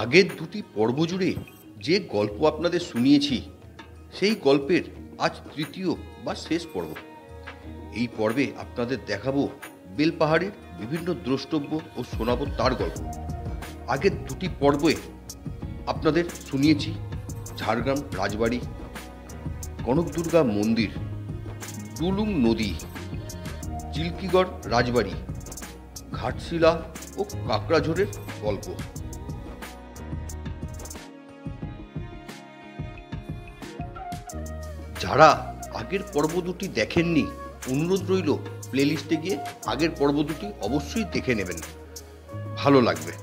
আগের দুটি পর্ব জুড়ে যে গল্প আপনাদের শুনিয়েছি সেই গল্পের আজ তৃতীয় বা শেষ পর্ব। এই পর্বে আপনাদের দেখাবো বেলপাহাড়ির বিভিন্ন দ্রষ্টব্য ও শোনাবো তার গল্প। আগের দুটি পর্বে আপনাদের শুনিয়েছি ঝাড়গ্রাম রাজবাড়ি, কনকদুর্গা মন্দির, ডুলুং নদী, চিল্কিগড় রাজবাড়ি, ঘাটশিলা ও কাকড়াঝোড়ের গল্প। যারা আগের পর্ব দুটি দেখেননি, অনুরোধ রইল প্লেলিস্টে গিয়ে আগের পর্ব দুটি অবশ্যই দেখে নেবেন, ভালো লাগবে।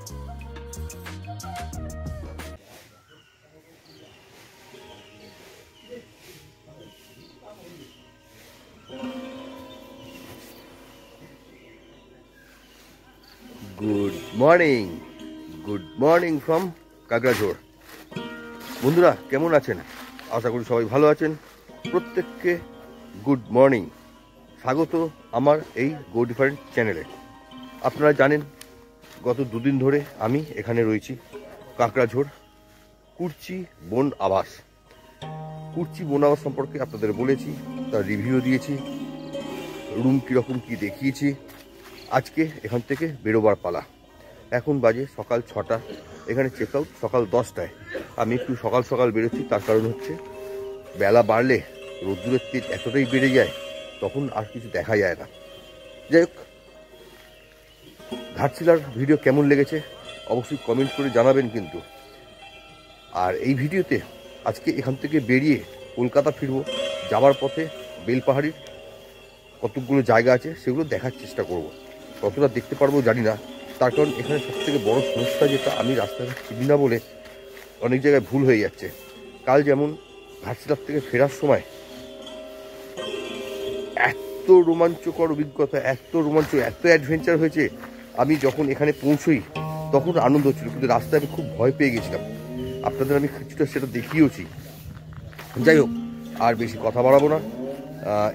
Good morning from Kakrajhor. বন্ধুরা কেমন আছেন? আশা করি সবাই ভালো আছেন। প্রত্যেককে গুড মর্নিং, স্বাগত আমার এই গো ডিফারেন্ট চ্যানেলে। আপনারা জানেন গত দুদিন ধরে আমি এখানে রয়েছি কাকড়াঝোড় কুর্চি বন আবাস। কুর্চি বন আবাস সম্পর্কে আপনাদের বলেছি, তার রিভিউ দিয়েছি, রুম কীরকম কী দেখিয়েছি। আজকে এখান থেকে বেরোবার পালা। এখন বাজে সকাল 6টা, এখানে চেক আউট সকাল 10টায়। আমি একটু সকাল সকাল বেরোচ্ছি, তার কারণ হচ্ছে বেলা বাড়লে রোদ্দুরের তেজ এতটাই বেড়ে যায়, তখন আর কিছু দেখা যায় না। যাই হোক, ঘাটশিলার ভিডিও কেমন লেগেছে অবশ্যই কমেন্ট করে জানাবেন কিন্তু। আর এই ভিডিওতে আজকে এখান থেকে বেরিয়ে কলকাতা ফিরবো, যাওয়ার পথে বেলপাহাড়ির কতগুলো জায়গা আছে সেগুলো দেখার চেষ্টা করব। কতটা দেখতে পারবো জানি না, তার কারণ এখানে সবথেকে বড় সমস্যা যেটা, আমি রাস্তাঘাট চিনি না বলে অনেক জায়গায় ভুল হয়ে যাচ্ছে। কাল যেমন ঘাটশিলার থেকে ফেরার সময় এত রোমাঞ্চকর অভিজ্ঞতা, এত অ্যাডভেঞ্চার হয়েছে। আমি যখন এখানে পৌঁছই তখন আনন্দ হচ্ছিল, কিন্তু রাস্তায় আমি খুব ভয় পেয়ে গেছিলাম। আপনাদের আমি কিছুটা সেটা দেখিয়েওছি। যাই হোক, আর বেশি কথা বাড়াবো না,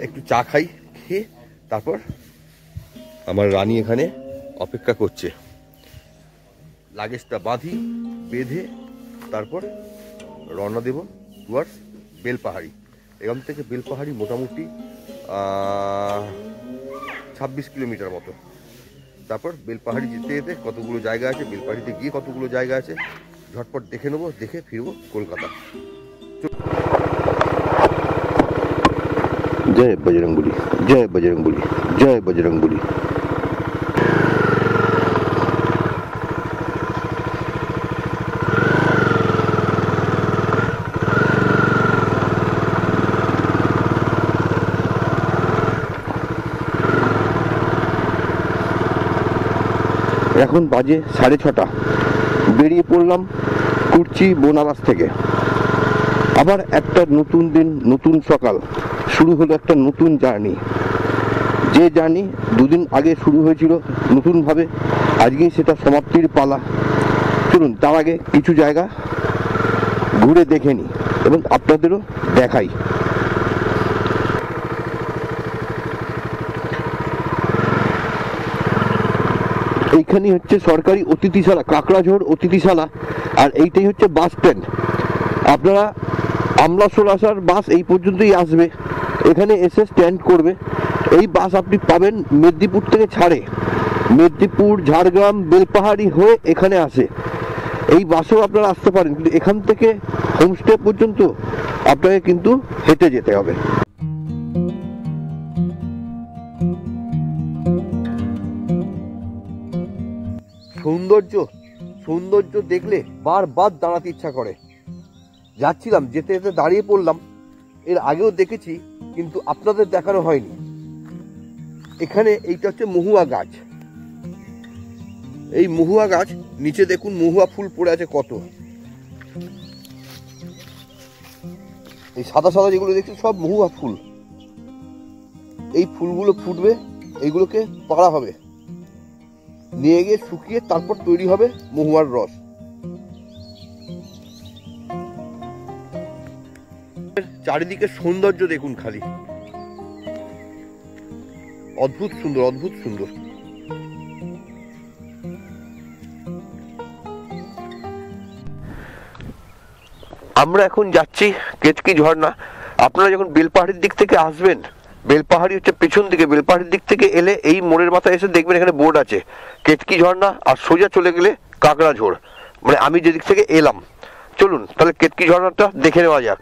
একটু চা খাই, খেয়ে তারপর আমার রানী এখানে অপেক্ষা করছে। লাগেজটা বেঁধে তারপর রওনা দেব টুয়ার্ডস বেলপাহাড়ি। এখান থেকে বেলপাহাড়ি মোটামুটি 26 কিলোমিটার মতো। তারপর বেলপাহাড়ি যেতে যেতে কতগুলো জায়গা আছে, বেলপাহাড়িতে গিয়ে কতগুলো জায়গা আছে ঝটপট দেখে নেবো, দেখে ফিরবো কলকাতা। জয় বজরংবলী, জয় বজরংবলী, জয় বজরংবলী। এখন বাজে 6:30, বেরিয়ে পড়লাম কুর্চি বন আবাস থেকে। আবার একটা নতুন দিন, নতুন সকাল, শুরু হলো একটা নতুন জার্নি। যে জার্নি দুদিন আগে শুরু হয়েছিল নতুনভাবে, আজকেই সেটা সমাপ্তির পালা। চলুন তার আগে কিছু জায়গা ঘুরে দেখে নিই এবং আপনাদেরও দেখাই। এইখানেই হচ্ছে সরকারি অতিথিশালা, কাকড়াঝোড় অতিথিশালা, আর এইটাই হচ্ছে বাস স্ট্যান্ড। আপনারা আমলাশোল আসার বাস এই পর্যন্তই আসবে, এখানে এসে স্ট্যান্ড করবে। এই বাস আপনি পাবেন মেদিনীপুর থেকে ছাড়ে, মেদিনীপুর, ঝাড়গ্রাম, বেলপাহাড়ি হয়ে এখানে আসে। এই বাসেও আপনারা আসতে পারেন, কিন্তু এখান থেকে হোমস্টে পর্যন্ত আপনাকে কিন্তু হেঁটে যেতে হবে। সৌন্দর্য দেখলে বারবার দাঁড়াতে ইচ্ছা করে। যাচ্ছিলাম, যেতে যেতে দাঁড়িয়ে পড়লাম। এর আগেও দেখেছি কিন্তু আপনাদের দেখানো হয়নি। এখানে এইটা হচ্ছে মহুয়া গাছ। এই মহুয়া গাছ, নিচে দেখুন মহুয়া ফুল পড়ে আছে কত। এই সাদা সাদা যেগুলো দেখছি সব মহুয়া ফুল। এই ফুলগুলো ফুটবে, এইগুলোকে পাড়া হবে, নিয়ে গিয়ে শুকিয়ে তারপর তৈরি হবে মহুয়ার রস। চারিদিকে সৌন্দর্য দেখুন খালি, অদ্ভুত সুন্দর, অদ্ভুত সুন্দর। আমরা এখন যাচ্ছি কেতকি ঝর্ণা। আপনারা যখন বেলপাহাড়ির দিক থেকে আসবেন, বেলপাহাড়ি হচ্ছে পেছন দিকে, বেলপাহাড়ির দিক থেকে এলে এই মোড়ের মাথায় এসে দেখবেন এখানে বোর্ড আছে কেতকি ঝর্ণা, আর সোজা চলে গেলে কাকড়াঝোড়, মানে আমি যেদিক থেকে এলাম। চলুন তাহলে কেতকি ঝর্ণাটা দেখে নেওয়া যাক।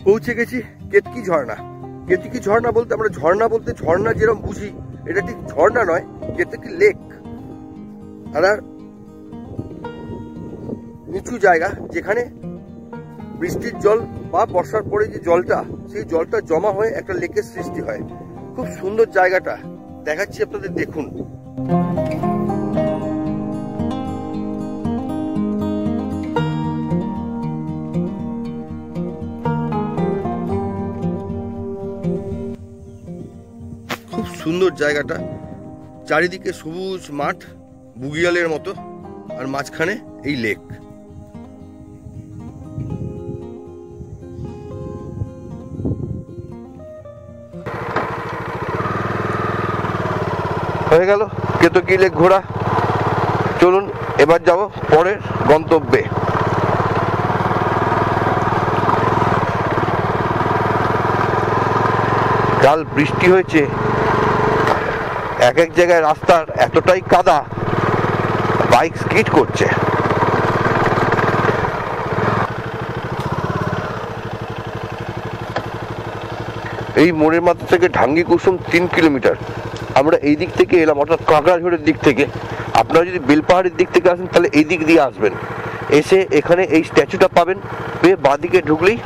পৌঁছে গেছি কেতকি ঝর্ণা। কেতকি ঝর্ণা বলতে আমরা ঝর্ণা বলতে ঝর্ণা যেরকম বুঝি, এটা ঠিক ঝর্ণা নয়, কেতকি লেক। আর নিচু জায়গা যেখানে বৃষ্টির জল বা বর্ষার পরে যে জলটা, সেই জলটা জমা হয়ে একটা লেকের সৃষ্টি হয়। খুব সুন্দর জায়গাটা, দেখাচ্ছি আপনাদের, দেখুন। খুব সুন্দর জায়গাটা, চারিদিকে সবুজ মাঠ বুগিয়ালের মতো, আর মাঝখানে এই লেক। হয়ে গেল কেতকি লেক ঘোরা। চলুন এবার যাব পরের গন্তব্যে। কাল বৃষ্টি হয়েছে, এক এক জায়গায় রাস্তার এতটাই কাদা, বাইক স্কিড করছে। এই মোড়ের মাথা থেকে ঢাঙ্গি কুসুম 3 কিলোমিটার। আমরা এই দিক থেকে এলাম, অর্থাৎ কাকড়াঝোড়ের দিক থেকে। আপনারা যদি বেলপাহাড়ির দিক থেকে আসেন তাহলে এই দিক দিয়ে আসবেন, এসে এখানে এই স্ট্যাচুটা পাবেন, পেয়ে বাঁদিকে ঢুকলেই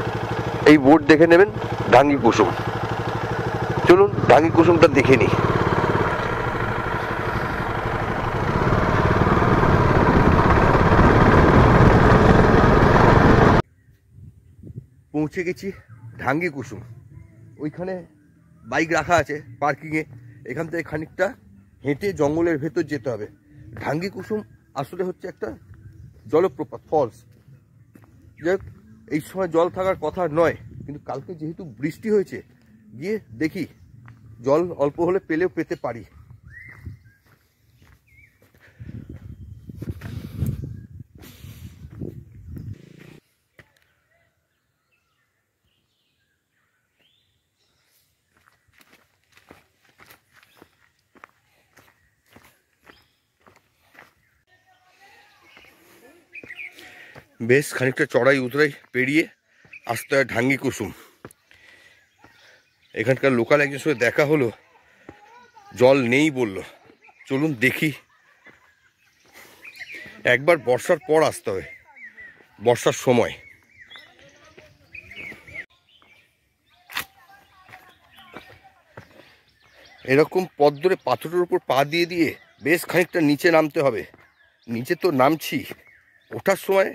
এই বোর্ড দেখে নেবেন ঢাঙ্গি কুসুম। চলুন ঢাঙ্গি কুসুমটা দেখে নিই। পৌঁছে গেছি ঢাঙ্গি কুসুম। ওইখানে বাইক রাখা আছে পার্কিংয়ে, এখান থেকে খানিকটা হেঁটে জঙ্গলের ভেতর যেতে হবে। ঢাঙ্গি কুসুম আসলে হচ্ছে একটা জলপ্রপাত, ফলস। যাই হোক, এই সময় জল থাকার কথা নয়, কিন্তু কালকে যেহেতু বৃষ্টি হয়েছে, গিয়ে দেখি জল অল্প হলে পেলেও পেতে পারি। বেশ খানিকটা চড়াই উতরাই পেরিয়ে আসতে হয় ঢাঙ্গি কুসুম। এখানকার লোকাল একজন সাথে দেখা হলো, জল নেই বলল। চলুন দেখি। একবার বর্ষার পর আসতে হবে, বর্ষার সময়। এরকম পথ ধরে পাথরের উপর পা দিয়ে দিয়ে বেশ খানিকটা নিচে নামতে হবে। নিচে তো নামছি, ওঠার সময়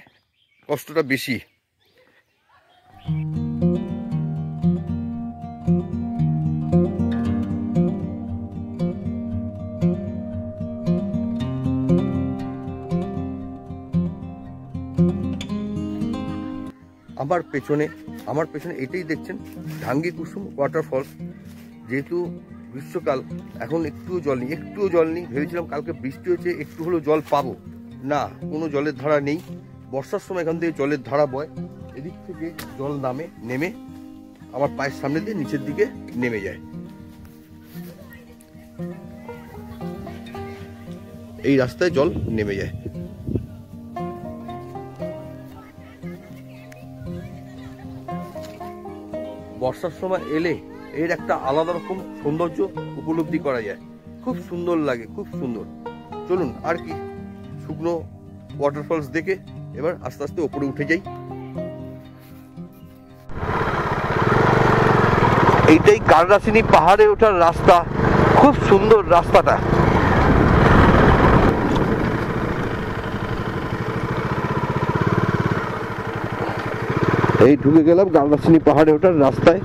কষ্টটা বেশি। আমার পেছনে এটাই দেখছেন ঢাঙ্গি কুসুম ওয়াটারফলস। যেহেতু গ্রীষ্মকাল, এখন একটুও জল নেই। ভেবেছিলাম কালকে বৃষ্টি হয়েছে একটু হলেও জল পাবো, না, কোনো জলের ধারা নেই। বর্ষার সময় এখান থেকে জলের ধারা বয়, এদিক থেকে জল নেমে আমার পায়ের সামনে দিয়ে নিচের দিকে নেমে যায়। এই রাস্তায় জল নেমে যায়। বর্ষার সময় এলে এর একটা আলাদা রকম সৌন্দর্য উপলব্ধি করা যায়, খুব সুন্দর লাগে, খুব সুন্দর। চলুন আর কি, শুকনো ওয়াটারফলস দেখে এবার আস্তে আস্তে উপরে উঠে যাই। এইটাই কাকড়াসিনী পাহাড়ে ওঠার রাস্তা, খুব সুন্দর রাস্তাটা। এই ঢুকে গেলাম কাকড়াসিনী পাহাড়ে ওঠার রাস্তায়।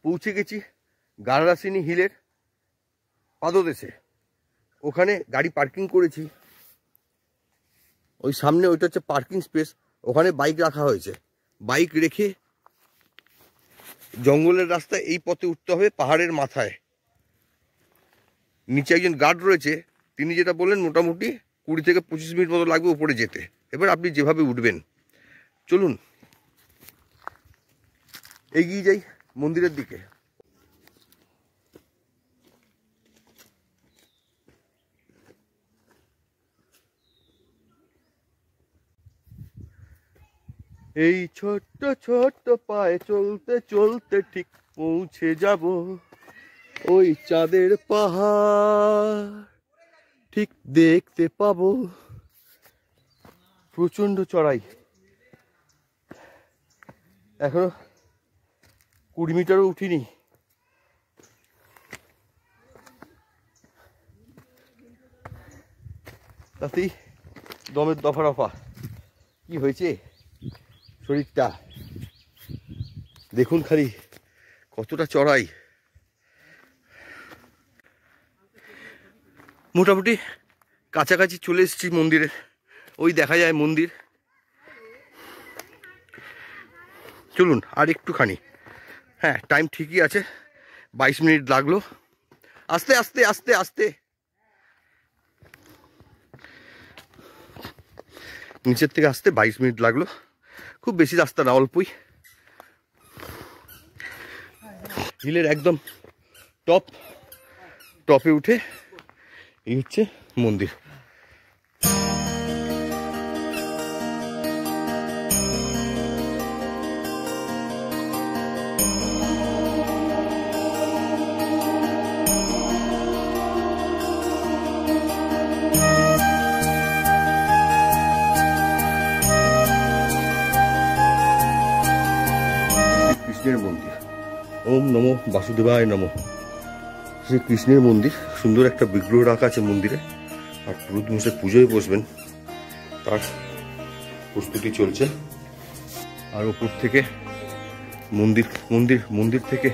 পৌঁছে গেছি গাররাসিনী হিলের পাদদেশে। ওখানে গাড়ি পার্কিং করেছি, ওই সামনে ওইটা হচ্ছে পার্কিং স্পেস। ওখানে বাইক রাখা হয়েছে। বাইক রেখে জঙ্গলের রাস্তায় এই পথে উঠতে হবে পাহাড়ের মাথায়। নিচে একজন গার্ড রয়েছে, তিনি যেটা বললেন মোটামুটি 20 থেকে 25 মিনিট মতো লাগবে উপরে যেতে। এবার আপনি যেভাবে উঠবেন। চলুন এগিয়ে যাই মন্দিরের দিকে। এই ছোট্ট ছোট্ট পায়ে চলতে চলতে ঠিক পৌঁছে যাব ওই চাঁদের পাহাড়, ঠিক দেখতে পাবো। প্রচন্ড চড়াই, এখনো 20 মিটারও উঠিনি। তাতেই দমের দফা রফা। কি হয়েছে শরীরটা দেখুন খালি কতটা চড়াই। মোটামুটি কাছাকাছি চলে এসেছি মন্দিরের। ওই দেখা যায় মন্দির। চলুন আর একটুখানি। হ্যাঁ, টাইম ঠিকই আছে, 22 মিনিট লাগলো। আস্তে আস্তে আস্তে আস্তে নিচের থেকে আসতে 22 মিনিট লাগলো। খুব বেশি রাস্তা না, অল্পই। হিলের একদম টপে উঠে এই হচ্ছে মন্দির। কৃষ্ণের মন্দির। ওম নমো বাসুদেবায় নমঃ। শ্রীকৃষ্ণের মন্দির, সুন্দর একটা বিগ্রহ রাখা আছে মন্দিরে। আর পুরোহিত মশাই পুজোয় বসবেন, তার প্রস্তুতি চলছে। আর ওপর থেকে মন্দির থেকে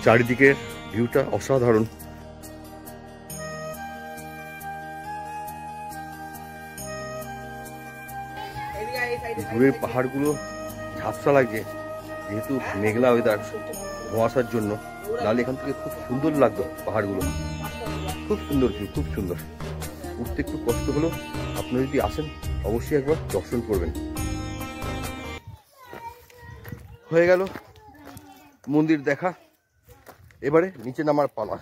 চারিদিকের ভিউটা অসাধারণ। দূরের পাহাড়গুলো ঝাপসা লাগছে, যেহেতু মেঘলা ওয়েদার, ধোঁয়াশার জন্য। নাহলে এখান থেকে খুব সুন্দর লাগতো পাহাড়গুলো, খুব সুন্দর ভিউ, খুব সুন্দর। উঠতে একটু কষ্ট হলো, আপনারা যদি আসেন অবশ্যই একবার দর্শন করবেন। হয়ে গেল মন্দির দেখা, এবারে নিচে নামার পালা।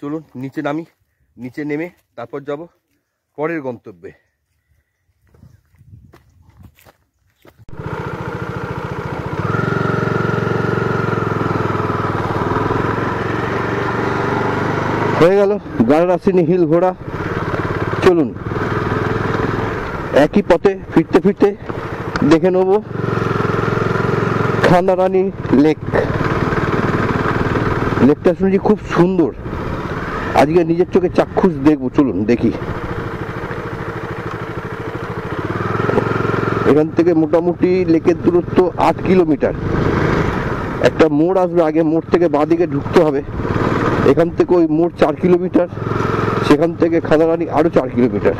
চলুন নিচে নামি, নিচে নেমে তারপর যাব পরের গন্তব্যে। হয়ে গেল গারদাসিনী হিল ঘোড়া। চলুন একই পথে ফিরতে ফিরতে দেখে নেব খান্দারানী লেক। লেকটা শুনেছি খুব সুন্দর, আজকে নিজের চোখে চাক্ষুষ দেখবো। চলুন দেখি। এখান থেকে মোটামুটি লেকের দূরত্ব 8 কিলোমিটার। একটা মোড় আসবে, আগে মোড় থেকে বাঁদিকে ঢুকতে হবে। এখান থেকে ওই মোড় 4 কিলোমিটার, সেখান থেকে খাদারানি আরো 4 কিলোমিটার।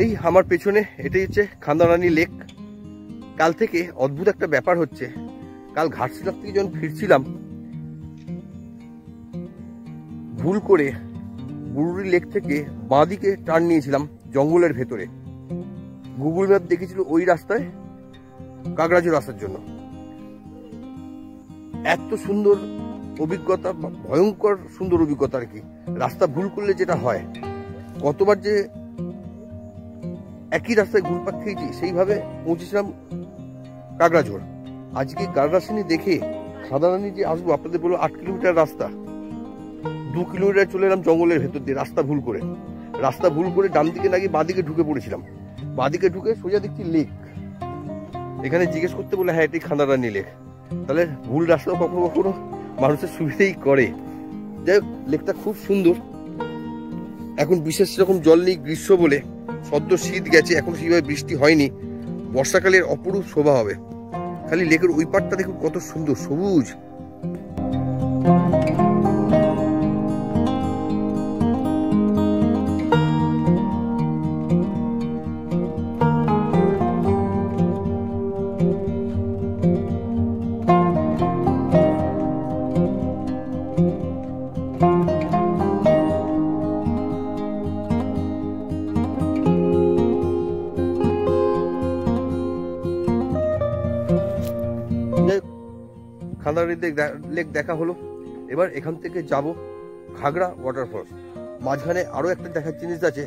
এই আমার পেছনে এটাই হচ্ছে খান্দারানী লেক। কাল থেকে অদ্ভুত একটা ব্যাপার হচ্ছে, কাল ঘাটশিলা থেকে যখন ফিরছিলাম ভুল করে বুরুরি লেক থেকে বাঁদিকে টার্ন নিয়েছিলাম জঙ্গলের ভেতরে। গুগল ম্যাপ দেখেছিল ওই রাস্তায় কাকড়াঝোড় আসার জন্য। এত সুন্দর অভিজ্ঞতা, ভয়ঙ্কর সুন্দর অভিজ্ঞতা আর কি। রাস্তা ভুল করলে যেটা হয়, কতবার যে একই রাস্তায় ঘুরপাক খেয়েছি, সেইভাবে পৌঁছেছিলাম কাকড়াঝোড়। আজকে গারদাসিনী দেখে খাদারানি যে আসবো, আপনাদের বলবো 8 কিলোমিটার রাস্তা, 2 কিলোমিটার চলে এলাম জঙ্গলের ভেতর দিয়ে রাস্তা ভুল করে ডান দিকে না গিয়ে বাঁদিকে ঢুকে পড়েছিলাম। বাঁদিকে ঢুকে সোজা দেখছি লেক। এখানে জিজ্ঞেস করতে বলে হ্যাঁ এটি খান্দারানী লেক। তাহলে ভুল রাস্তাও কখনো কখনো মানুষের সুবিধেই করে। যাই হোক, লেকটা খুব সুন্দর। এখন বিশেষ রকম জল নেই, গ্রীষ্ম বলে। সদ্য শীত গেছে, এখন সেইভাবে বৃষ্টি হয়নি। বর্ষাকালের অপরূপ শোভা হবে। খালি লেকের ওই পাড়টা দেখুন কত সুন্দর সবুজ। খান্দারি লেক দেখা হলো। এবার এখান থেকে যাব ঘাগড়া ওয়াটারফলস। মাঝখানে আরও একটা দেখার জিনিস আছে,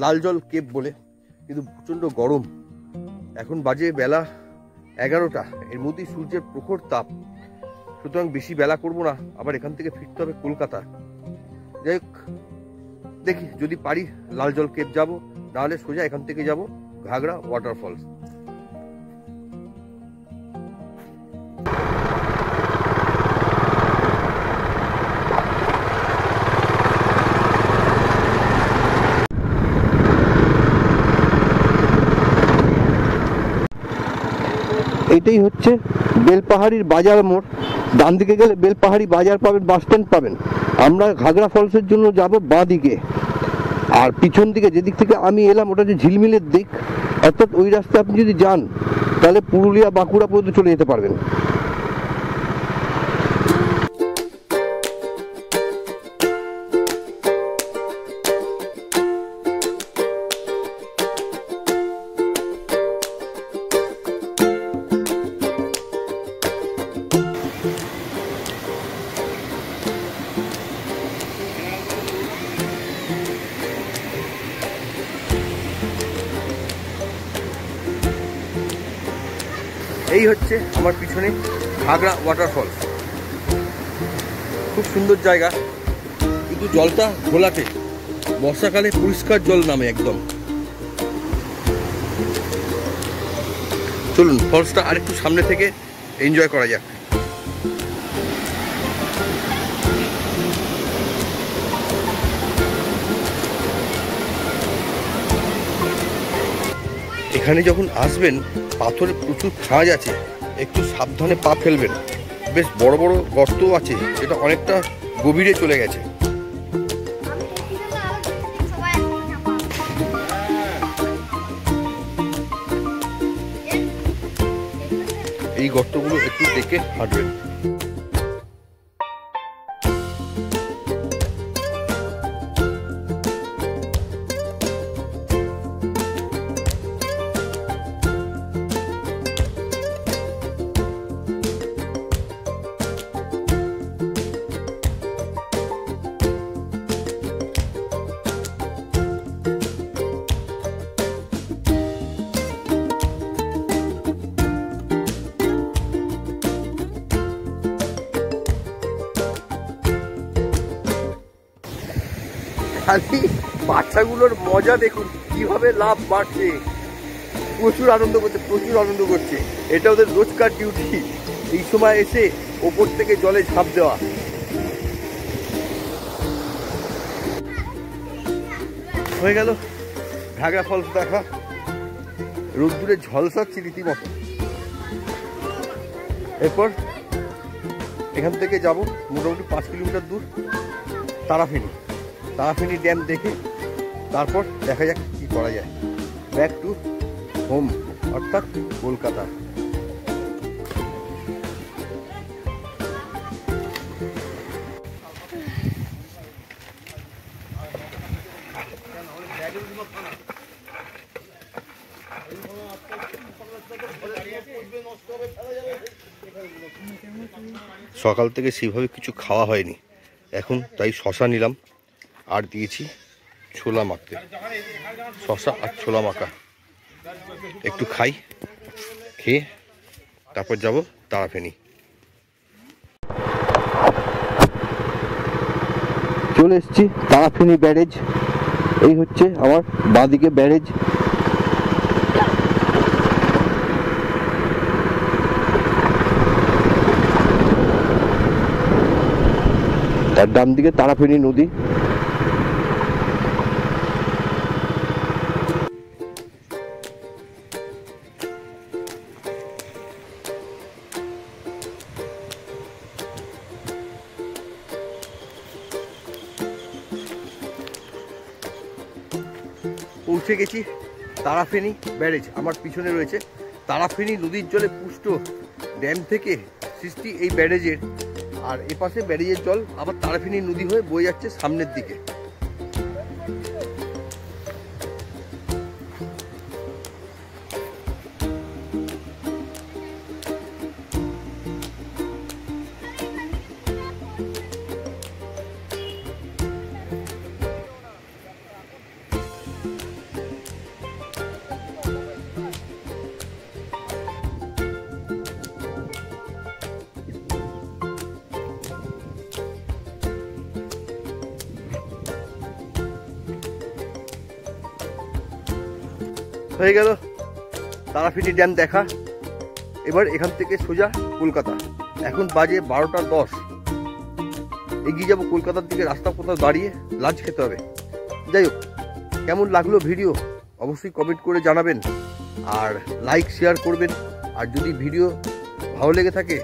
লাল জল কেপ বলে, কিন্তু প্রচণ্ড গরম। এখন বাজে বেলা 11টা, এর মধ্যেই সূর্যের প্রখর তাপ, সুতরাং বেশি বেলা করব না, আবার এখান থেকে ফিরতে হবে কলকাতা। যাই হোক, দেখি যদি পারি লাল জল কেপ যাব, নাহলে সোজা এখান থেকে যাব ঘাগড়া ওয়াটারফলস। এটাই হচ্ছে বেলপাহাড়ির বাজার মোড়। ডান দিকে গেলে বেলপাহাড়ি বাজার পাবেন, বাস স্ট্যান্ড পাবেন। আমরা ঘাগড়া ফলসের জন্য যাব বাঁ দিকে, আর পিছন দিকে যেদিক থেকে আমি এলাম ওটা যে ঝিলমিলের দিক, অর্থাৎ ওই রাস্তায় আপনি যদি যান তাহলে পুরুলিয়া বাঁকুড়া পর্যন্ত চলে যেতে পারবেন। এই হচ্ছে আমার পিছনে ঘাগড়া ওয়াটারফলস। খুব সুন্দর জায়গা, কিন্তু জলটা ঘোলাটে, বর্ষাকালে পরিষ্কার জল নামে একদম। চলুন ফলসটা আরেকটু সামনে থেকে এনজয় করা যাক। এখানে যখন আসবেন পাথরের প্রচুর খাঁজ আছে, একটু সাবধানে পা ফেলবেন। বেশ বড় বড় গর্তও আছে, এটা অনেকটা গভীরে চলে গেছে। এই গর্তগুলো একটু দেখে হাঁটবেন। খালি বাচ্চাগুলোর মজা দেখুন, কিভাবে লাভ বাড়ছে, প্রচুর আনন্দ করছে। এটা ওদের রোজকার ডিউটি, এই সময় এসে ওপর থেকে জলে ঝাঁপ দেওয়া। হয়ে গেল ঘাগড়া ফলস দেখা। রোদ্দুরে ঝলসাচ্ছে রীতিমতো। এরপর এখান থেকে যাব মোটামুটি 5 কিলোমিটার দূর তারাফেনী ড্যাম দেখে তারপর দেখা যাক কি করা যায়। ব্যাক টু হোম, অর্থাৎ কলকাতা। সকাল থেকে সেভাবে কিছু খাওয়া হয়নি, এখন তাই শশা নিলাম আর দিয়েছি ছোলা মাখতে। শশা আর ছোলা মাখা একটু খাই, খেয়ে তারপর যাব তারাফেনী। চলে এসেছি তারাফেনী ব্যারেজ। এই হচ্ছে আমার বাঁদিকে ব্যারেজ। তার ডান দিকে তারাফেনী নদী। পৌঁছে গেছি তারাফেনী ব্যারেজ। আমার পিছনে রয়েছে তারাফেনী নদীর জলে পুষ্ট ড্যাম থেকে সৃষ্টি এই ব্যারেজের। আর এপাশে ব্যারেজের জল আবার তারাফেনী নদী হয়ে বয়ে যাচ্ছে সামনের দিকে। হয়ে গেল তারাফেনী ড্যাম দেখা। এবার এখান থেকে সোজা কলকাতা। এখন বাজে 12টা 10। এগিয়ে যাবো কলকাতার দিকে। রাস্তা কোথাও দাঁড়িয়ে লাঞ্চ খেতে হবে। যাই হোক, কেমন লাগলো ভিডিও অবশ্যই কমেন্ট করে জানাবেন, আর লাইক শেয়ার করবেন। আর যদি ভিডিও ভালো লেগে থাকে,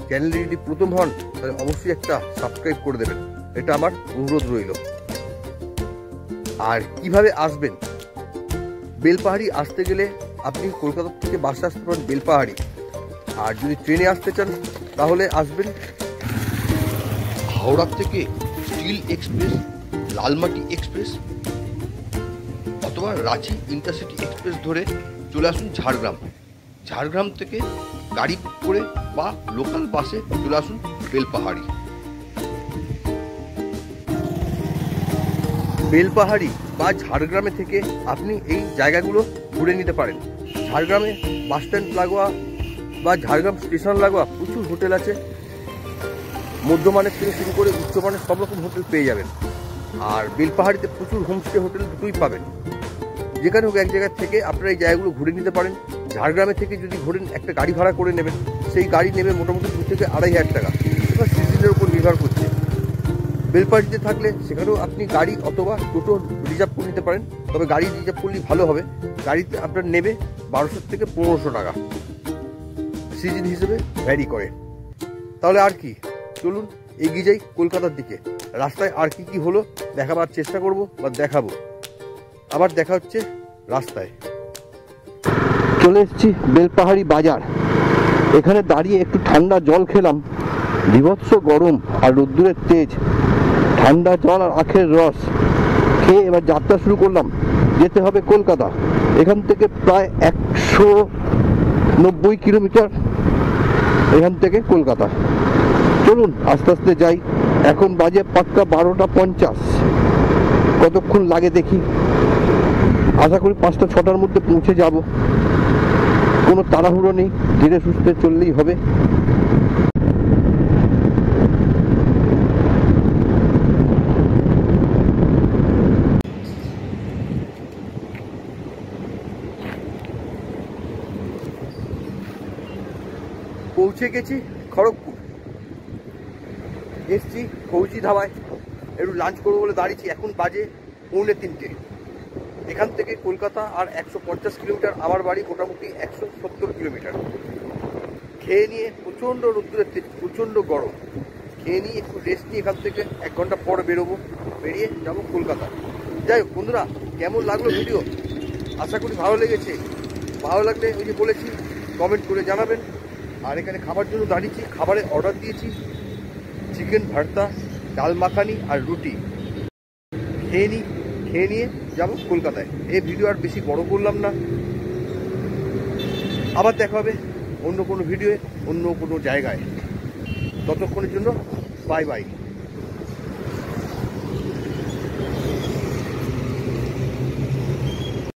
চ্যানেলে যদি প্রথম হন, তাহলে অবশ্যই একটা সাবস্ক্রাইব করে দেবেন। এটা আমার অনুরোধ রইল। আর কিভাবে আসবেন, বেলপাহাড়ি আসতে গেলে আপনি কলকাতা থেকে বাসে আসতে পারেন বেলপাহাড়ি। আর যদি ট্রেনে আসতে চান তাহলে আসবেন হাওড়া থেকে স্টিল এক্সপ্রেস, লালমাটি এক্সপ্রেস অথবা রাঁচি ইন্টারসিটি এক্সপ্রেস ধরে চলে আসুন ঝাড়গ্রাম। ঝাড়গ্রাম থেকে গাড়ি বুক করে বা লোকাল বাসে চলে আসুন বেলপাহাড়ি। বেলপাহাড়ি বা ঝাড়গ্রামে থেকে আপনি এই জায়গাগুলো ঘুরে নিতে পারেন। ঝাড়গ্রামে বাস স্ট্যান্ড লাগোয়া বা ঝাড়গ্রাম স্টেশন লাগোয়া প্রচুর হোটেল আছে। মধ্যমানের থেকে শুরু করে উচ্চমানের সব রকম হোটেল পেয়ে যাবেন। আর বেলপাহাড়িতে প্রচুর হোমস্টে হোটেল দুটোই পাবেন। যেখানে হোক এক জায়গা থেকে আপনারা এই জায়গাগুলো ঘুরে নিতে পারেন। ঝাড়গ্রামে থেকে যদি ঘুরেন, একটা গাড়ি ভাড়া করে নেবেন। সেই গাড়ি নেবে মোটামুটি 2 থেকে 2,500 টাকা। এবার সিজনের উপর নির্ভর করছে। বেলপাহাড়িতে থাকলে সেখানেও আপনি গাড়ি অথবা টোটো রিজার্ভ করে নিতে পারেন। তবে গাড়ি রিজার্ভ করলেই ভালো হবে। গাড়িতে আপনার নেবে 1200 থেকে 1500 টাকা। সিজন হিসেবে ভ্যারি করে। তাহলে আর কি, চলুন এগিয়ে যাই কলকাতার দিকে। রাস্তায় আর কি কি হলো দেখাবার চেষ্টা করব বা দেখাবো। আবার দেখা হচ্ছে রাস্তায়। চলে এসেছি বেলপাহাড়ি বাজার। এখানে দাঁড়িয়ে একটু ঠান্ডা জল খেলাম। বিভৎস গরম আর রোদ্দুরের তেজ। ঠান্ডা জল আর আখের রস খেয়ে এবার যাত্রা শুরু করলাম। যেতে হবে কলকাতা। এখান থেকে প্রায় 190 কিলোমিটার এখান থেকে কলকাতা। চলুন আস্তে আস্তে যাই। এখন বাজে পাক্কা 12টা 50। কতক্ষণ লাগে দেখি। আশা করি 5টা 6টার মধ্যে পৌঁছে যাব। কোনো তাড়াহুড়ো নেই, ধীরে সুস্থে চললেই হবে। পৌঁছে গেছি খড়গপুর। এসছি ফৌজি ধাবায়, একটু লাঞ্চ করবো বলে দাঁড়িয়েছি। এখন বাজে 2:45। এখান থেকে কলকাতা আর 150 কিলোমিটার। আমার বাড়ি মোটামুটি 170 কিলোমিটার। খেয়ে নিয়ে প্রচণ্ড রোদ্দুরের তেজ, প্রচণ্ড গরম। খেয়ে নিয়ে একটু রেস্ট নিয়ে এখান থেকে 1 ঘন্টা পর বেরোবো। বেরিয়ে যাবো কলকাতা। যাই হোক বন্ধুরা, কেমন লাগলো ভিডিও? আশা করি ভালো লেগেছে। ভালো লাগলে ওই যে বলেছি কমেন্ট করে জানাবেন। আর এখানে খাবার জন্য দাঁড়িয়েছি। খাবারের অর্ডার দিয়েছি চিকেন ভর্তা, ডাল মাখানি আর রুটি। খেয়ে নিয়ে যাবো কলকাতায়। এই ভিডিও আর বেশি বড় করলাম না। আবার দেখা হবে অন্য কোনো ভিডিওয়ে, অন্য কোনো জায়গায়। ততক্ষণের জন্য বাই বাই।